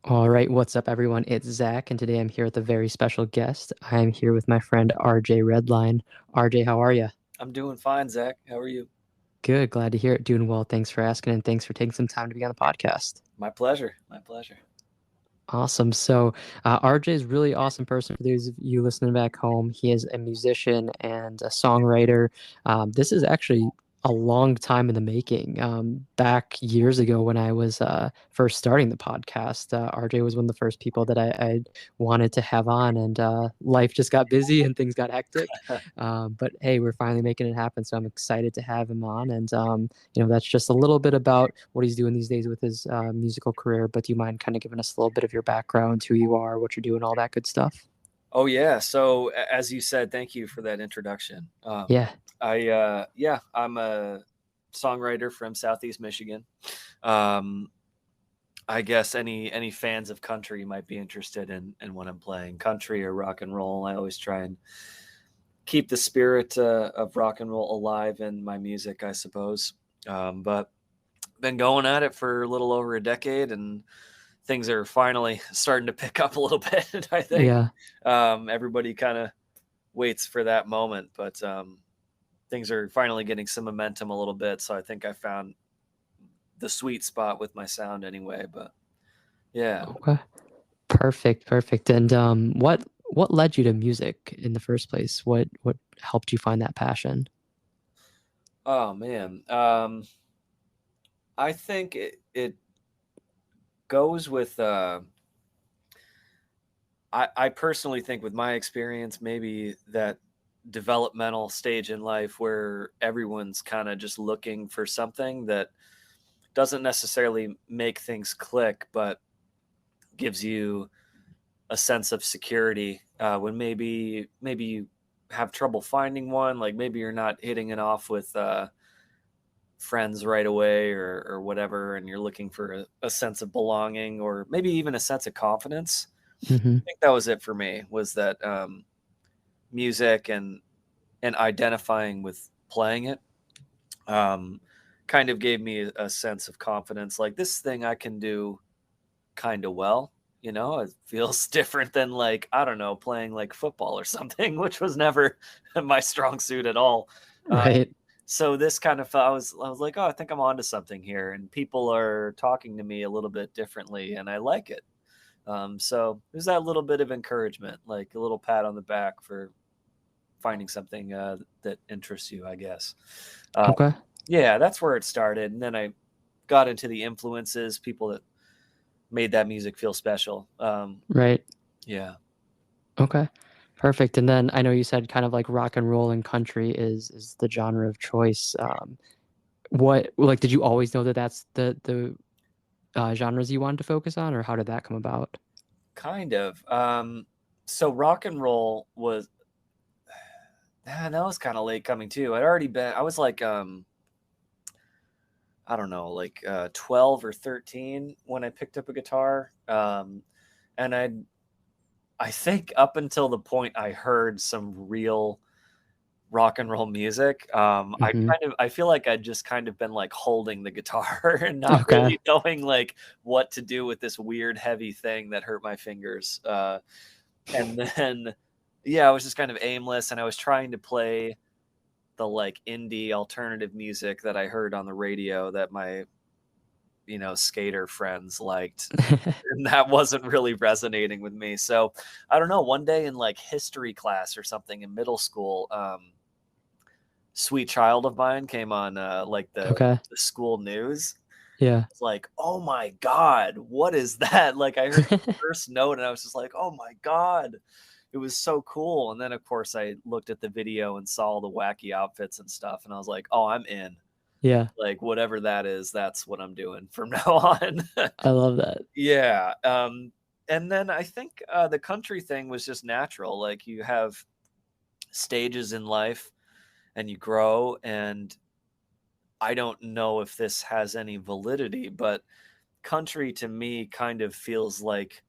All right, what's up, everyone? It's Zach, and today I'm here with a very special guest. I am here with my friend RJ Redline. RJ, how are you? I'm doing fine, Zach. How are you? Good, glad to hear it. Doing well. Thanks for asking, and thanks for taking some time to be on the podcast. My pleasure. My pleasure. Awesome. So, RJ is a really awesome person. For those of you listening back home, he is a musician and a songwriter. This is actually a long time in the making. Back years ago, when I was first starting the podcast, RJ was one of the first people that I wanted to have on, and life just got busy and things got hectic. But hey, we're finally making it happen. So I'm excited to have him on, and that's just a little bit about what he's doing these days with his musical career. But do you mind kind of giving us a little bit of your background, who you are, what you're doing, all that good stuff? Oh yeah. So as you said, thank you for that introduction. Yeah. I'm a songwriter from Southeast Michigan. Um, I guess any fans of country might be interested in what I'm playing, country or rock and roll. I always try and keep the spirit of rock and roll alive in my music, I suppose. But been going at it for a little over a decade, and things are finally starting to pick up a little bit. I think Yeah. everybody kind of waits for that moment, but things are finally getting some momentum a little bit. So I think I found the sweet spot with my sound anyway. But yeah. Okay. Perfect. Perfect. And what led you to music in the first place? What helped you find that passion? Oh man. I think it goes with I personally think with my experience, maybe that developmental stage in life where everyone's kind of just looking for something that doesn't necessarily make things click, but gives you a sense of security when maybe you have trouble finding one. Like maybe you're not hitting it off with friends right away or whatever, and you're looking for a sense of belonging or maybe even a sense of confidence. Hmm. I think that was it for me. Was that music and identifying with playing it um, kind of gave me a sense of confidence. Like this thing I can do kind of well. It feels different than like I don't know playing like football or something, which was never my strong suit at all. Uh, Right. so this kind of I was like, oh, I think I'm onto something here, and people are talking to me a little bit differently, and I like it. So there's that little bit of encouragement, like a little pat on the back for finding something that interests you, I guess. Uh, Okay. yeah, that's where it started, and then I got into the influences, people that made that music feel special. Right. Yeah. Okay. Perfect. And then I know you said kind of like rock and roll and country is the genre of choice. What like did you always know that that's the genres you wanted to focus on, or how did that come about? Kind of. So rock and roll was that was kind of late coming too. I was like I don't know, like 12 or 13 when I picked up a guitar. And I think up until the point I heard some real rock and roll music, Hmm. I feel like I'd just kind of been like holding the guitar and not Okay. really knowing like what to do with this weird heavy thing that hurt my fingers. And then yeah, I was just kind of aimless, and I was trying to play the like indie alternative music that I heard on the radio that my skater friends liked, and that wasn't really resonating with me. So I don't know, one day in like history class or something in middle school, Sweet Child of Mine came on like Okay. the school news. Yeah. It's like, oh my god, what is that? Like I heard the first note and I was just like, oh my god, it was so cool. And then of course I looked at the video and saw all the wacky outfits and stuff, and I was like, oh, I'm in. Yeah. Like whatever that is, that's what I'm doing from now on. I love that. Yeah. And then I think the country thing was just natural. Like you have stages in life and you grow, and I don't know if this has any validity, but country to me kind of feels like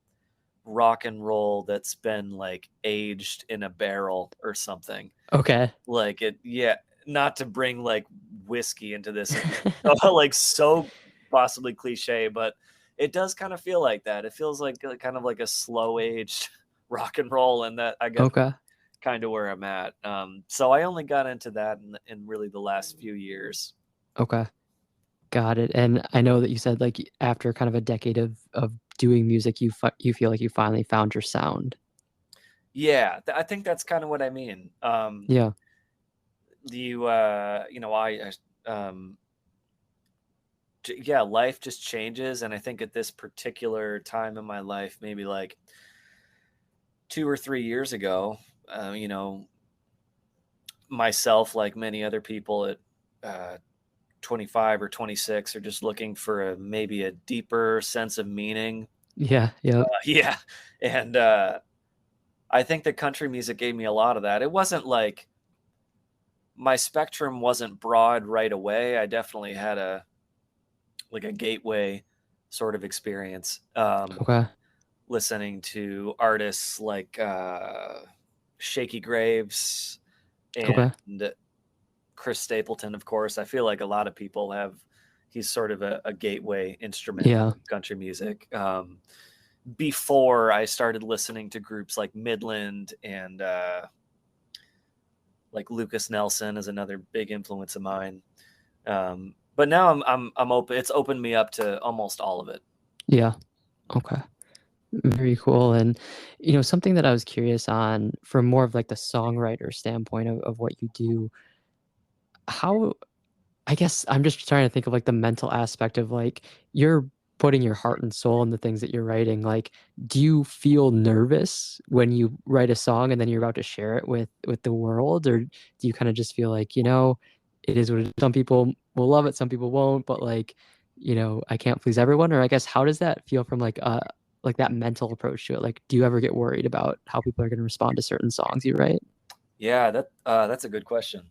rock and roll that's been like aged in a barrel or something. Okay. Like it, yeah, not to bring like whiskey into this and like so possibly cliche, but it does kind of feel like that. It feels like kind of like a slow aged rock and roll, and that I guess Okay. kind of where I'm at. So I only got into that in really the last few years. Okay. Got it. And I know that you said like after kind of a decade of doing music, you feel like you finally found your sound. Yeah, I think that's kind of what I mean. Yeah. You know, yeah, life just changes, and I think at this particular time in my life, maybe like 2 or 3 years ago, you know, myself, like many other people at uh, 25 or 26, are just looking for maybe a deeper sense of meaning. Yeah. Yep. Yeah, and I think that country music gave me a lot of that. It wasn't like my spectrum wasn't broad right away. I definitely had a gateway sort of experience, Okay. listening to artists like Shaky Graves Okay. and Chris Stapleton, of course. I feel like a lot of people have. He's sort of a gateway instrument Yeah. to country music. Before I started listening to groups like Midland and like Lucas Nelson is another big influence of mine. But now I'm open. It's opened me up to almost all of it. Yeah. Okay. Very cool. And something that I was curious on from more of like the songwriter standpoint of what you do, how I guess I'm just trying to think of like the mental aspect of like you're putting your heart and soul in the things that you're writing. Like, do you feel nervous when you write a song and then you're about to share it with the world, or do you kind of just feel like it is what it is. Some people will love it, some people won't, but like I can't please everyone. Or I guess how does that feel from like that mental approach to it? Like, do you ever get worried about how people are going to respond to certain songs you write? Yeah, that's a good question.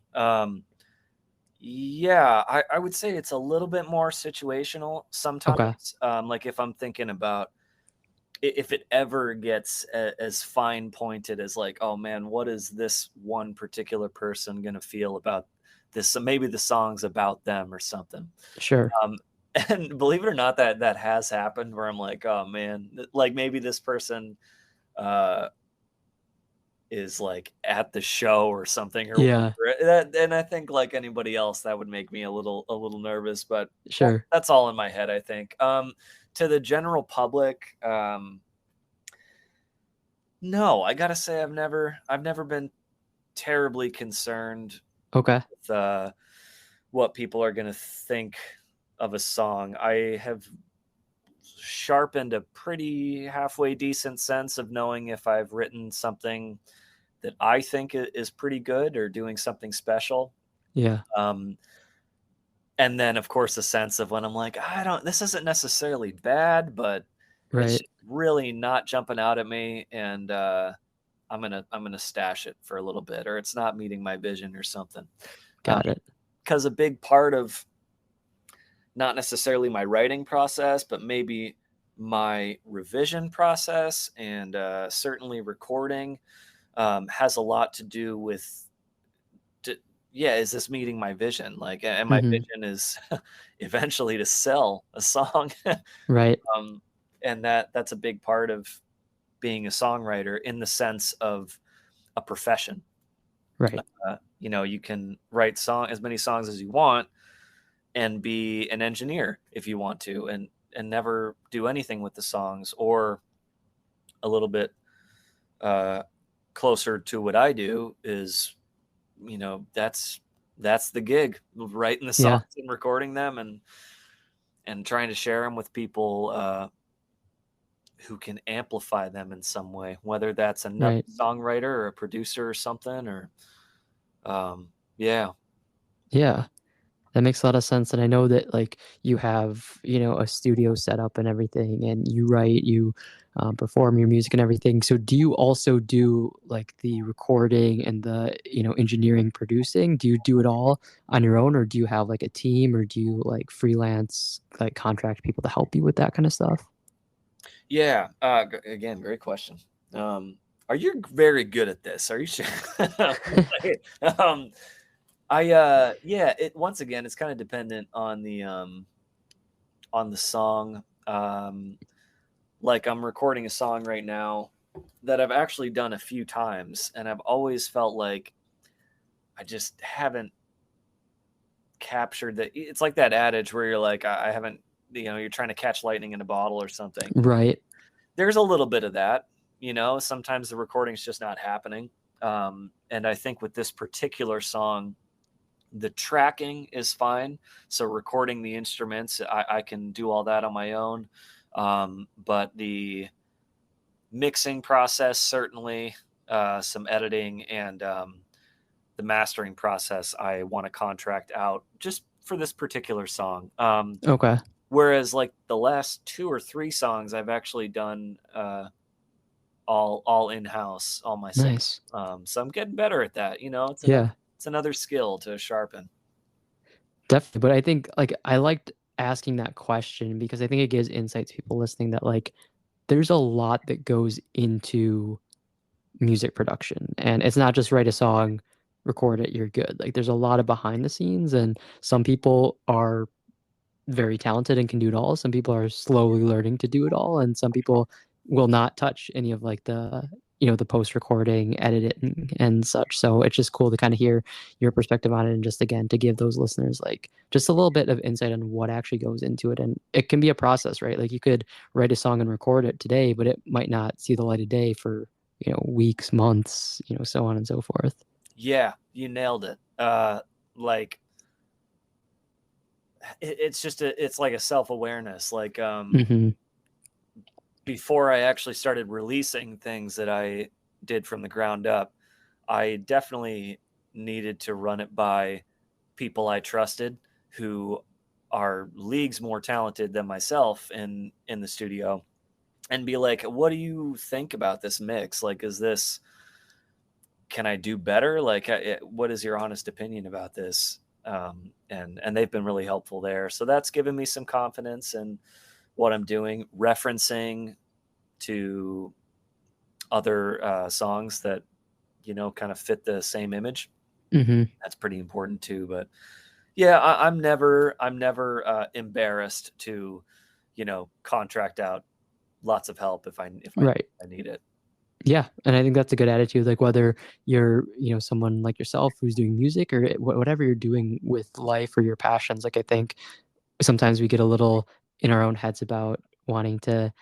Yeah, I would say it's a little bit more situational Okay, sometimes. Like if I'm thinking about if it ever gets as fine pointed as like, oh man, what is this one particular person gonna feel about this? So maybe the song's about them or something. sure. Um, and believe it or not, that has happened where I'm like, oh man, like maybe this person uh, is like at the show or something or Yeah, whatever. And I think like anybody else, that would make me a little nervous. But sure. that's all in my head, I think. To the general public, no, I gotta say I've never been terribly concerned Okay. with what people are gonna think of a song. I have sharpened a pretty halfway decent sense of knowing if I've written something that I think is pretty good or doing something special. Yeah, Um, and then, of course, a sense of when I'm like, I don't, this isn't necessarily bad, but it's right. just really not jumping out at me, and I'm gonna stash it for a little bit, or it's not meeting my vision or something. Got it. Because a big part of not necessarily my writing process, but maybe my revision process and certainly recording has a lot to do with, yeah, is this meeting my vision? Like, and my Mhm. vision is eventually to sell a song. Right, um, and that's a big part of being a songwriter in the sense of a profession. right. You can write as many songs as you want and be an engineer if you want to, and never do anything with the songs, or a little bit uh, closer to what I do is, that's the gig, writing the songs Yeah, and recording them, and trying to share them with people who can amplify them in some way, whether that's another right. songwriter or a producer or something, or um, yeah. Yeah, that makes a lot of sense, and I know that, like, you have, a studio set up and everything, and you write, perform your music and everything, so do you also do, like, the recording and the, engineering, producing? Do you do it all on your own, or do you have, like, a team, or do you, like, freelance, like, contract people to help you with that kinda stuff? Yeah. Again, great question. Um, are you very good at this? Are you sure? um, yeah. It once again, it's kind of dependent on the song. Like I'm recording a song right now that I've actually done a few times, and I've always felt like I just haven't captured that. It's like that adage where you're like, I haven't, you're trying to catch lightning in a bottle or something. Right. There's a little bit of that, sometimes the recording's just not happening. And I think with this particular song, the tracking is fine. So recording the instruments, I can do all that on my own. But the mixing process, certainly, some editing, and the mastering process, I want to contract out just for this particular song. Okay. Whereas like the last 2 or 3 songs I've actually done all in house, all myself. Nice. So I'm getting better at that. Yeah. It's another skill to sharpen. Definitely. But I think like I liked asking that question because I think it gives insight to people listening that like there's a lot that goes into music production. And it's not just write a song, record it, you're good. Like there's a lot of behind the scenes, and some people are very talented and can do it all. Some people are slowly learning to do it all, and some people will not touch any of like the post recording, editing, and such. So it's just cool to kind of hear your perspective on it, and just again to give those listeners like just a little bit of insight on what actually goes into it. And it can be a process, right? Like you could write a song and record it today, but it might not see the light of day for weeks, months, so on and so forth. Yeah, you nailed it. Like it's like a self-awareness. Like Hmm. before I actually started releasing things that I did from the ground up, I definitely needed to run it by people I trusted who are leagues more talented than myself in the studio, and be like, what do you think about this mix? Like, can I do better? Like, what is your honest opinion about this? And they've been really helpful there. So that's given me some confidence in what I'm doing, referencing to other songs that kind of fit the same image. Hmm. That's pretty important too. But yeah, I'm never embarrassed to contract out lots of help if I Right. need it. Yeah, and I think that's a good attitude. Like whether you're, someone like yourself who's doing music, or whatever you're doing with life or your passions. Like I think sometimes we get a little in our own heads about wanting to,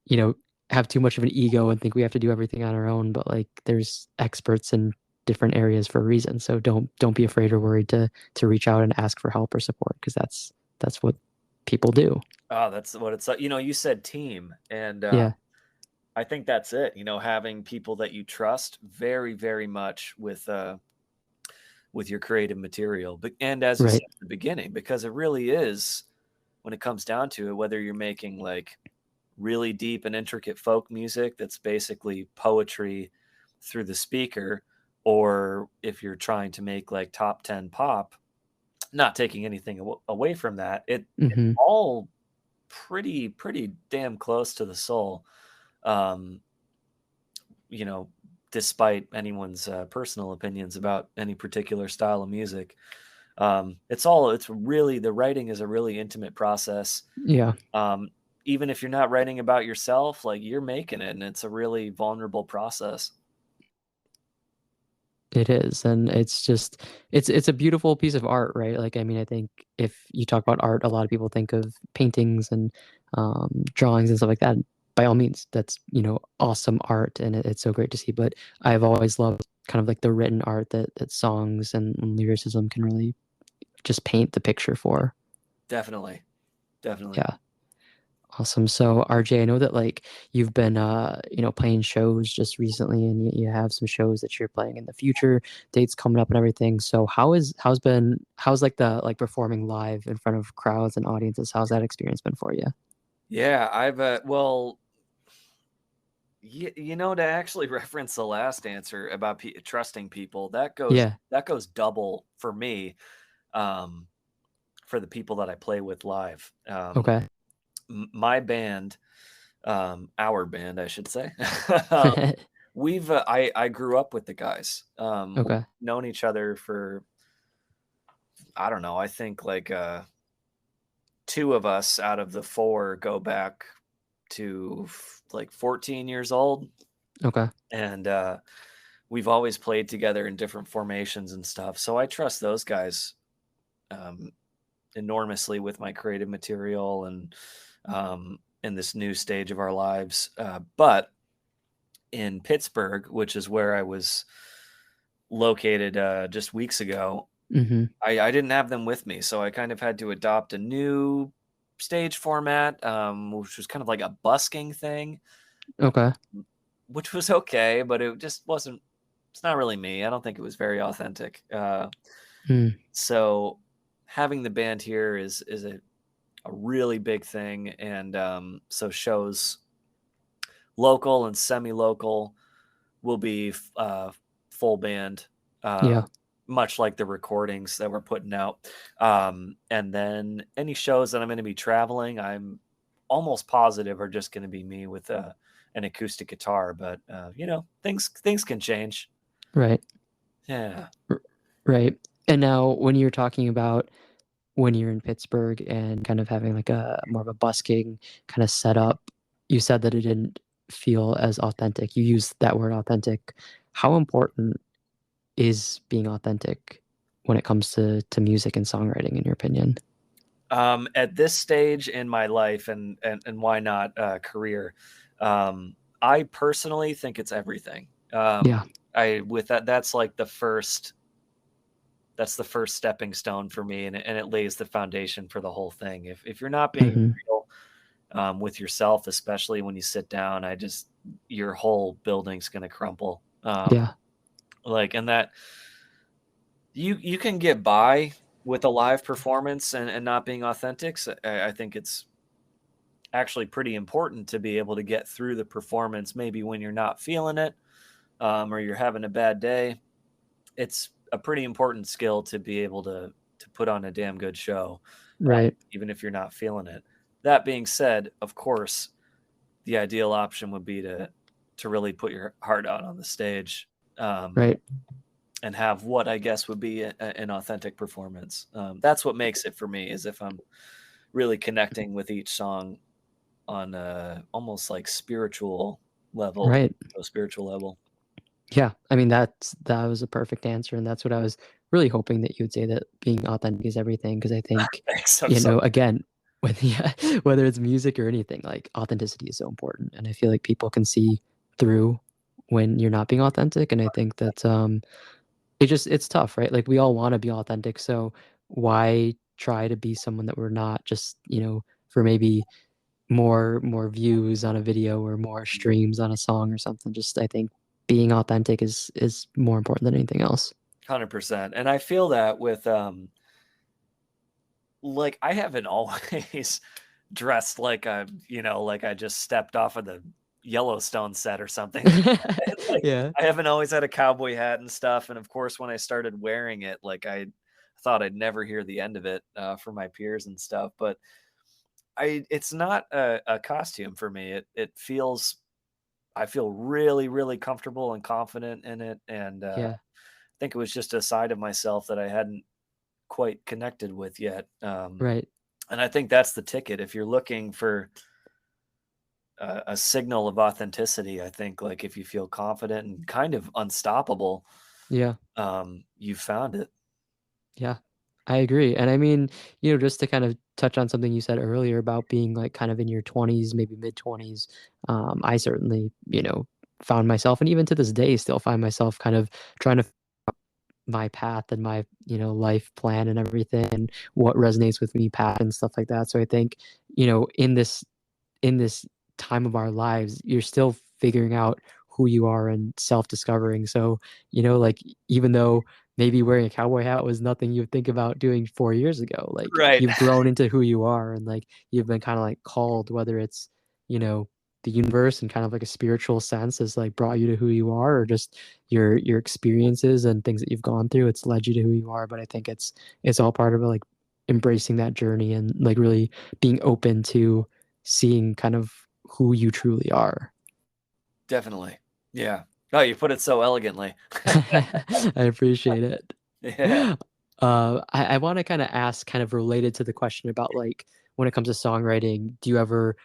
you know, have too much of an ego and think we have to do everything on our own. But like there's experts in different areas for a reason. So don't be afraid or worried to reach out and ask for help or support, because that's what people do. Oh, that's what it's like. You said team, and Yeah. I think that's it. Having people that you trust very, very much with your creative material. But and as you said Right. at the beginning, because it really is, when it comes down to it, whether you're making like really deep and intricate folk music that's basically poetry through the speaker, or if you're trying to make like top 10 pop, not taking anything away from that, it's Hmm. all pretty damn close to the soul. Um, you know, Despite anyone's personal opinions about any particular style of music. It's really, the writing is a really intimate process. Yeah. Um, Even if you're not writing about yourself, like you're making it, and it's a really vulnerable process. It is, and it's just it's a beautiful piece of art, right? Like, I mean, I think if you talk about art, a lot of people think of paintings and drawings and stuff like that. By all means, that's awesome art, and it's so great to see. But I've always loved kind of like the written art that songs and lyricism can really just paint the picture for. Definitely, definitely. Yeah. Awesome. So RJ, I know that like you've been playing shows just recently, and you have some shows that you're playing in the future, dates coming up and everything. So how's like the like performing live in front of crowds and audiences? How's that experience been for you? Yeah, I've well, to actually reference the last answer about trusting people, Yeah. that goes double for me. Um, for the people that I play with live. Okay. My band, our band, I should say. um, I grew up with the guys. We've Okay. known each other for, I don't know, I think like two of us out of the four go back to like 14 years old, Okay. and we've always played together in different formations and stuff. So I trust those guys um, enormously with my creative material and in this new stage of our lives. But in Pittsburgh, which is where I was located just weeks ago, Mhm. I didn't have them with me, so I kind of had to adopt a new stage format, which was kind of like a busking thing, Okay. which was okay, but it just wasn't. It's not really me. I don't think it was very authentic. Mm. So having the band here is a really big thing, and so shows local and semi-local will be full band, Yeah. much like the recordings that we're putting out. And then any shows that I'm going to be traveling, I'm almost positive are just going to be me with an acoustic guitar. But things can change. Right. Yeah. R right. And now when you're talking about when you're in Pittsburgh and kind of having, like, a more of a busking kinda setup, you said that it didn't feel as authentic. You used that word authentic. How important is being authentic when it comes to music and songwriting, in your opinion? At this stage in my life, and why not career, I personally think it's everything. Yeah. I with that that's like the first stepping stone for me, and it lays the foundation for the whole thing. If you're not being Mhm. real with yourself, especially when you sit down, your whole building's gonna crumble. Yeah. Like, and that you can get by with a live performance and not being authentic. So I think it's actually pretty important to be able to get through the performance, maybe when you're not feeling it, or you're having a bad day. It's a pretty important skill to be able to put on a damn good show, Right. even if you're not feeling it. That being said, of course, the ideal option would be to really put your heart out on the stage, um, Right. and have what I guess would be an authentic performance. That's what makes it for me, is if I'm really connecting with each song on a almost like Right. spiritual level. Yeah, I mean, that was a perfect answer, and that's what I was really hoping that you would say, that being authentic is everything. Because I think, Thanks. I'm so again, with yeah, whether it's music or anything, like, authenticity is so important, and I feel like people can see through when you're not being authentic, and I think that, it's tough, right? Like, we all wanna be authentic, so why try to be someone that we're not, just, for maybe more views on a video or more streams on a song or something. Just, I think being authentic is more important than anything else. 100%. And I feel that with like I haven't always dressed like like I just stepped off of the Yellowstone set or something. Like, Yeah, I haven't always had a cowboy hat and stuff, and of course, when I started wearing it, like, I thought I'd never hear the end of it, from my peers and stuff, but it's not a costume for me. I feel really, really comfortable and confident in it, and, yeah, I think it was just a side of myself that I hadn't quite connected with yet, right. and I think that's the ticket. If you're looking for a signal of authenticity, I think, like, if you feel confident and kind of unstoppable, Yeah, you found it. yeah. I agree, and I mean, just to kind of touch on something you said earlier about being, like, kind of in your 20s, maybe mid-20s, I certainly, found myself, and even to this day, still find myself kind of trying to my path and my, life plan and everything, and what resonates with me, path and stuff like that. So I think, in this time of our lives, you're still figuring out who you are and self-discovering. So, like, even though maybe wearing a cowboy hat was nothing you would think about doing 4 years ago, like, Right. you've grown into who you are, and, like, you've been kinda, like, called, whether it's, the universe in kind of like a spiritual sense has, like, brought you to who you are, or just your experiences and things that you've gone through, it's led you to who you are. But I think it's all part of, like, embracing that journey and, like, really being open to seeing kind of who you truly are. Definitely. Yeah. Oh, you put it so elegantly. I appreciate it. Yeah. I wanna kinda ask, kind of related to the question about, like, when it comes to songwriting, do you ever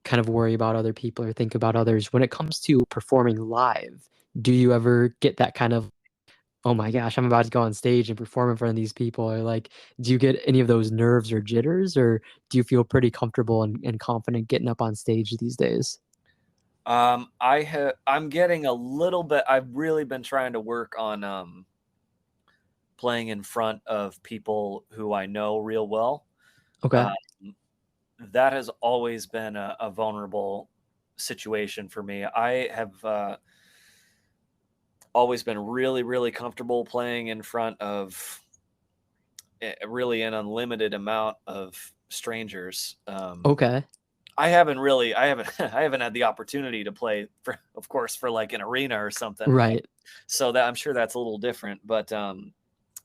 kind of worry about other people or think about others? When it comes to performing live, do you ever get that kind of, oh my gosh, I'm about to go on stage and perform in front of these people? Or like, do you get any of those nerves or jitters, or do you feel pretty comfortable and confident getting up on stage these days? I'm getting a little bit. I've really been trying to work on playing in front of people who I know real well. Okay. Um, that has always been a vulnerable situation for me. I have always been really, really comfortable playing in front of really an unlimited amount of strangers. Okay. I haven't, I haven't had the opportunity to play for, of course, for like an arena or something. Right. So that I'm sure that's a little different, but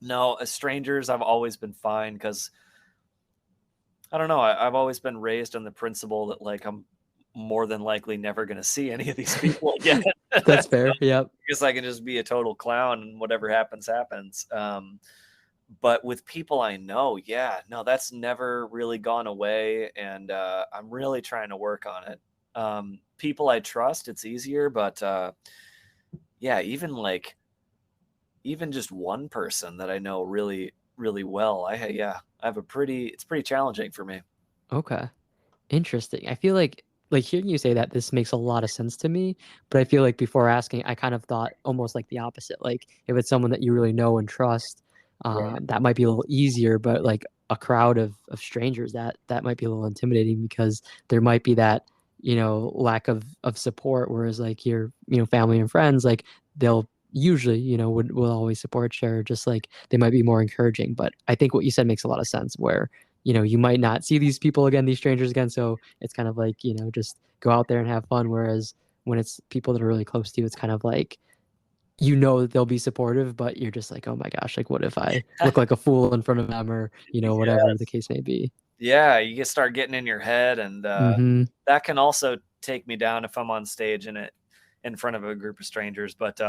no, as strangers, I've always been fine because I don't know. I've always been raised on the principle that like I'm more than likely never going to see any of these people again. That's fair. Yep. Because I can just be a total clown and whatever happens, happens. But with people I know, yeah, no, that's never really gone away. And I'm really trying to work on it. People I trust, it's easier. But yeah, even just one person that I know really, really well, yeah, I have it's pretty challenging for me. Okay. Interesting. I feel like hearing you say that, this makes a lot of sense to me, but I feel like before asking, I kind of thought almost like the opposite. Like if it's someone that you really know and trust, Right. that might be a little easier, but like a crowd of strangers, that might be a little intimidating because there might be that, lack of support. Whereas like your, family and friends, like they'll usually, will always support you, or just like they might be more encouraging. But I think what you said makes a lot of sense where you might not see these people again, these strangers again. So it's kind of like, just go out there and have fun. Whereas when it's people that are really close to you, it's kind of like, that they'll be supportive, but you're just like, oh my gosh, like what if I look like a fool in front of them, or, whatever the Yes. case may be. Yeah, you get start getting in your head, and Hmm. that can also take me down if I'm on stage in front of a group of strangers. But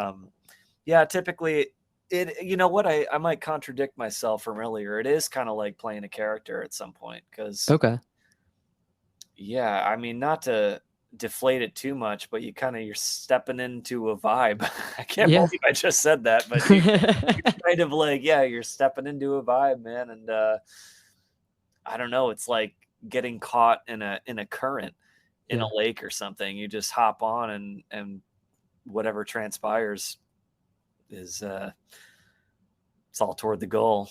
yeah, typically you know what, I might contradict myself from earlier. It is kind of like playing a character at some point because Okay. yeah, I mean, not to deflate it too much, but you're stepping into a vibe. I can't Yeah. believe I just said that, but you're kind of like, yeah, you're stepping into a vibe, man, and I don't know, it's like getting caught in a current in a Yeah. lake or something. You just hop on and whatever transpires is it's all toward the goal.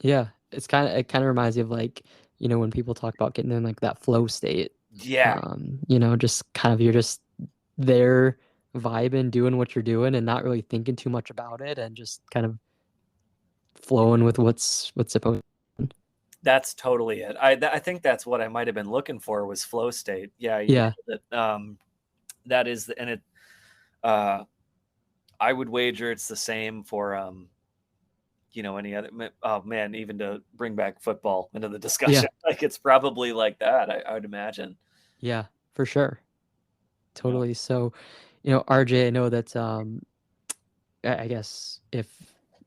Yeah. It kind of reminds me of like, when people talk about getting in like that flow state, Yeah, just kind of, you're just there vibing, doing what you're doing and not really thinking too much about it, and just kind of flowing with what's supposed to. that's totally it. I think that's what I might have been looking for was flow state. Yeah, you Yeah. nailed it. That is and it uh I would wager it's the same for any other oh man, even to bring back football into the Yeah. discussion. Like it's probably like that, I would imagine. Yeah, for sure. Yeah. Totally. So, RJ, I know that I guess if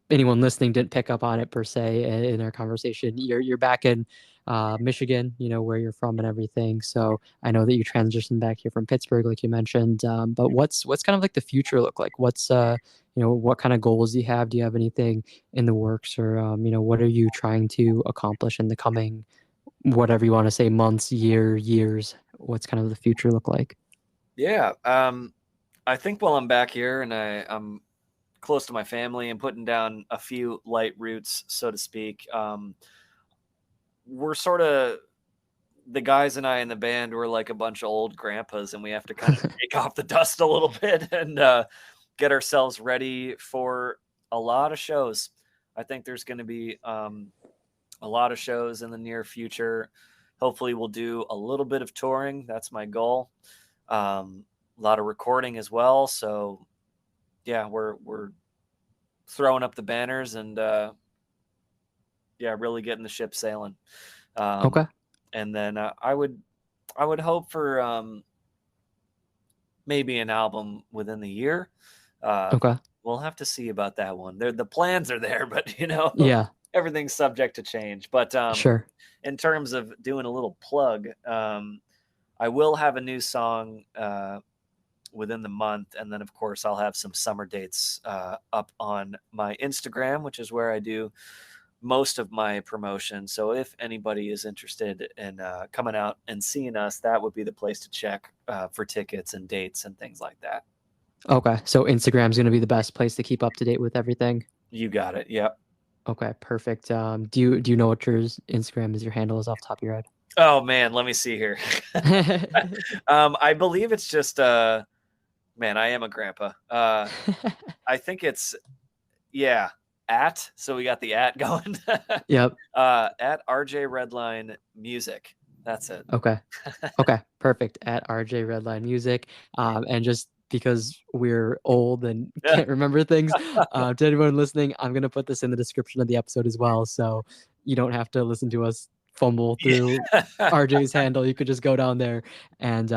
anyone listening didn't pick up on it per se in our conversation, you're back in Michigan, where you're from and everything. So I know that you transitioned back here from Pittsburgh, like you mentioned. But what's kind of like the future look like? What's what kind of goals do you have? Do you have anything in the works, or what are you trying to accomplish in the coming, whatever you want to say, months, years? What's kind of the future look like? Yeah. I think while I'm back here and I'm close to my family and putting down a few light roots, so to speak, we're sort of the guys and I in the band were like a bunch of old grandpas, and we have to kind of shake off the dust a little bit and get ourselves ready for a lot of shows. I think there's going to be a lot of shows in the near future. Hopefully, we'll do a little bit of touring. That's my goal. A lot of recording as well. So, yeah, we're throwing up the banners and yeah, really getting the ship sailing. Um, Okay. and then I would hope for maybe an album within the year. Uh, Okay. we'll have to see about that one. The plans are there, but Yeah. everything's subject to change. But Sure. in terms of doing a little plug, I will have a new song within the month, and then of course I'll have some summer dates up on my Instagram, which is where I do most of my promotion. So if anybody is interested in coming out and seeing us, that would be the place to check for tickets and dates and things like that. Okay. So Instagram's going to be the best place to keep up to date with everything. You got it. Yep. Okay, perfect. Do you know what your Instagram is? Your handle is off the top of your Oh man, let me see here. head. I believe it's just man, I am a grandpa. I think it's yeah, at. So we got the at going. Yep. At RJ Redline Music. That's it. Okay. Okay, perfect. At RJ Redline Music. And just because we're old and can't remember things, to anyone listening, I'm gonna put this in the description of the episode as well, so you don't have to listen to us fumble through Yeah. RJ's handle. You could just go down there and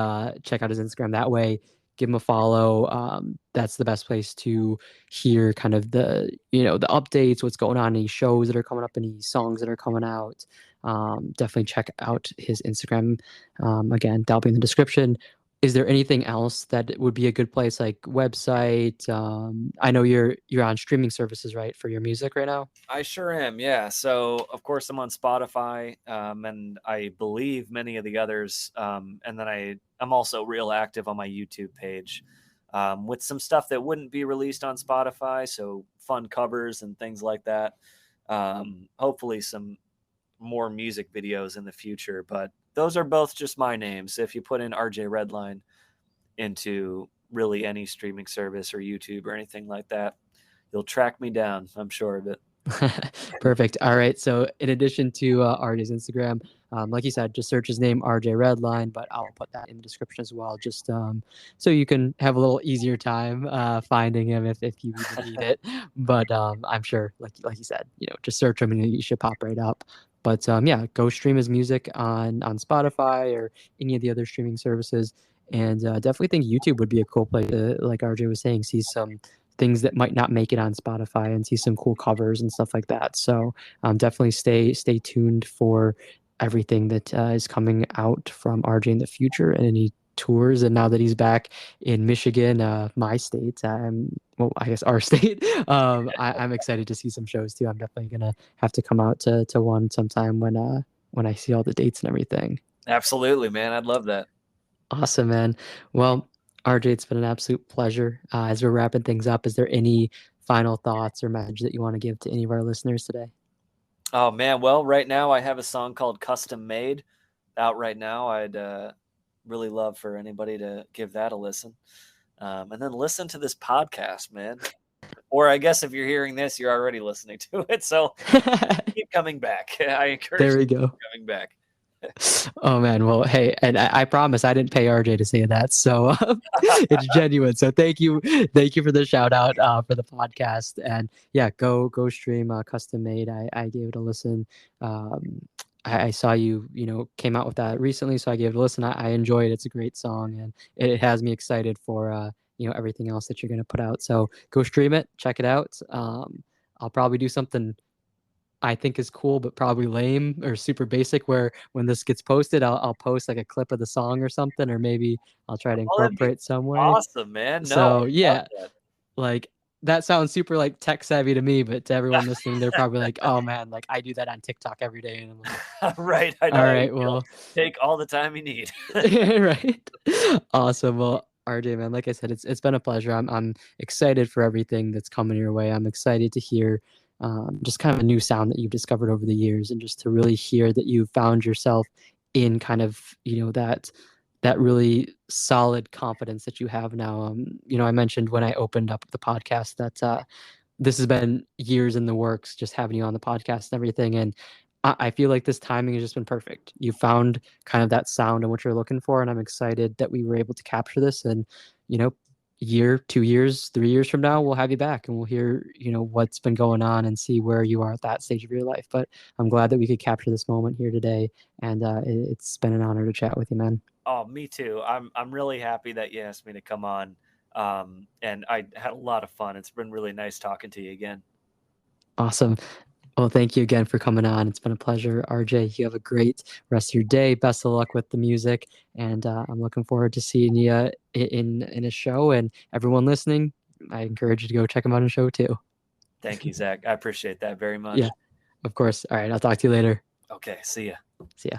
check out his Instagram. That way, give him a follow. That's the best place to hear kind of the updates, what's going on, any shows that are coming up, any songs that are coming out. Definitely check out his Instagram. Again, that'll be in the description. Is there anything else that would be a good place, like website? I know you're on streaming services, right, for your music right now? I sure am. Yeah. So of course I'm on Spotify, and I believe many of the others. And then I'm also real active on my YouTube page, with some stuff that wouldn't be released on Spotify. So fun covers and things like that. Hopefully some more music videos in the future, but those are both just my names. If you put in RJ Redline into really any streaming service or YouTube or anything like that, you'll track me down. I'm sure of it. Perfect. All right. So in addition to RJ's Instagram, like you said, just search his name, RJ Redline, but I'll put that in the description as well, just so you can have a little easier time finding him if you even need it. But I'm sure, like you said, just search him and you should pop right up. But yeah, go stream his music on Spotify or any of the other streaming services. And definitely think YouTube would be a cool place to, like RJ was saying, see some things that might not make it on Spotify and see some cool covers and stuff like that. So definitely stay tuned for everything that is coming out from RJ in the future and any tours. And now that he's back in Michigan, my state, well, I guess our state, I'm excited to see some shows too. I'm definitely gonna have to come out to one sometime when I see all the dates and everything. Absolutely, man. I'd love that. Awesome, man. Well, RJ, it's been an absolute pleasure. As we're wrapping things up, is there any final thoughts or message that you want to give to any of our listeners today? Oh man, well, right now I have a song called Custom Made out right now. I'd really love for anybody to give that a listen. And then listen to this podcast, man. Or I guess if you're hearing this, you're already listening to it. So keep coming back. I encourage There you we to go. keep coming back. Oh man, well, hey, and I promise I didn't pay RJ to say that, so it's genuine. So thank you for the shout out for the podcast, and yeah, go stream Custom Made. I gave it a listen. Um, I saw you came out with that recently, so I gave it a listen. I enjoy it. It's a great song, and it has me excited for everything else that you're gonna put out. So go stream it, check it out. I'll probably do something I think is cool, but probably lame or super basic. Where when this gets posted, I'll post like a clip of the song or something, or maybe I'll try to Oh, that'd be incorporate some way. awesome, man. No, So I love yeah, like that sounds super like tech savvy to me, but to everyone listening, they're probably like, "Oh man, like I do that on TikTok every day," and I'm like, that. Right. I know "All how you right, feel. well, Take all the time you need. right, awesome." Well, RJ, man, like I said, it's been a pleasure. I'm excited for everything that's coming your way. I'm excited to hear just kind of a new sound that you've discovered over the years, and just to really hear that you found yourself in kind of that really solid confidence that you have now. I mentioned when I opened up the podcast that this has been years in the works, just having you on the podcast and everything. And I feel like this timing has just been perfect. You found kind of that sound and what you're looking for. And I'm excited that we were able to capture this. And, year, 2 years, 3 years from now, we'll have you back and we'll hear, what's been going on and see where you are at that stage of your life. But I'm glad that we could capture this moment here today. And it's been an honor to chat with you, man. Oh, me too. I'm really happy that you asked me to come on. And I had a lot of fun. It's been really nice talking to you again. Awesome. Well, thank you again for coming on. It's been a pleasure, RJ. You have a great rest of your day. Best of luck with the music, and I'm looking forward to seeing you in a show. And everyone listening, I encourage you to go check him out in a show too. Thank you, Zach. I appreciate that very Yeah, much. of course. All right, I'll talk to you later. Okay, see ya. See ya.